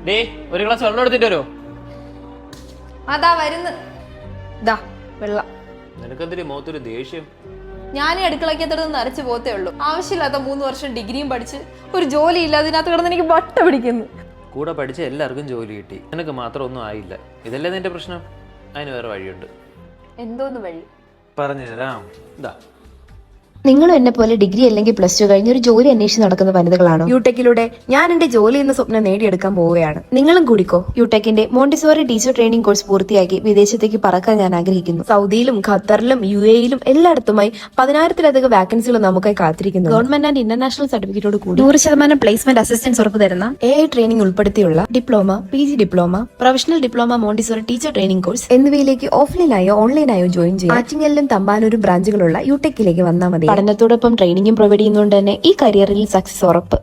Day ഒരു glass വെള്ളം എടുത്തിട്ട് വരുമോ? അതാ വരുന്നു. ദാ വെള്ളം. നിനക്കെന്തിരി മുഖത്തൊരു ദേഷ്യം? ഞാൻ ഈ അടുക്കളക്കകത്ത് നരച്ചു പോത്തേ ഉള്ളൂ. ആവശ്യമില്ലാത്ത 3 വർഷം ഡിഗ്രിയും പഠിച്ച് ഒരു ജോലി ഇല്ല, അതിനകത്ത് കിടന്ന് എനിക്ക് വട്ട പിടിക്കുന്നു. കൂടെ പഠിച്ച എല്ലാവർക്കും ജോലി കിട്ടി, നിനക്ക് മാത്രം ഒന്നും ആയില്ല. ഇതല്ലേ നിന്റെ പ്രശ്നം? അതിന് വേറെ വഴിയുണ്ട്. എന്തോന്ന് വഴി? പറഞ്ഞു തരാം. ഇതാ, നിങ്ങളും എന്നെ പോലെ ഡിഗ്രി അല്ലെങ്കിൽ +2 കഴിഞ്ഞ് ഒരു ജോലി അന്വേഷിച്ച് നടക്കുന്ന വനിതകളാണോ? യുടെക്കിലൂടെ ഞാൻ എന്റെ ജോലി എന്ന സ്വപ്നം നേടിയെടുക്കാൻ പോവുകയാണ്. നിങ്ങളും കൂടിക്കോ. യുടെക്കിന്റെ മോണ്ടിസോറി ടീച്ചർ ട്രെയിനിങ് കോഴ്സ് പൂർത്തിയാക്കി വിദേശത്തേക്ക് പറക്കാൻ ഞാൻ ആഗ്രഹിക്കുന്നു. സൗദിയിലും ഖത്തറിലും UAE-ലും എല്ലായിടത്തുമായി 10,000-ലധികം വാക്കൻസികൾ നമുക്കായി കാത്തിരിക്കുന്നു. ഗവൺമെന്റ് ആൻഡ് ഇന്റർനാഷണൽ സർട്ടിഫിക്കറ്റോട് കൂടി 100% പ്ലേസ്മെന്റ് അസിസ്റ്റൻസ് ഉറപ്പ് തരുന്ന AI ട്രെയിനിങ് ഉൾപ്പെടുത്തിയുള്ള diploma, PG diploma, professional diploma Montessori teacher training course എന്നിവയിലേക്ക് ഓഫ്ലൈനായോ ഓൺലൈനായോ ജോയിൻ ചെയ്യാം. ആറ്റിങ്ങലിലും തമ്പാനൂരും ബ്രാഞ്ചുകളുള്ള യുടെക്കിലേക്ക് വന്നാൽ മതി. പഠനത്തോടൊപ്പം ട്രെയിനിങ്ങും പ്രൊവൈഡ് ചെയ്യുന്നതുകൊണ്ട് തന്നെ ഈ കരിയറിൽ സക്സസ് ഉറപ്പ്.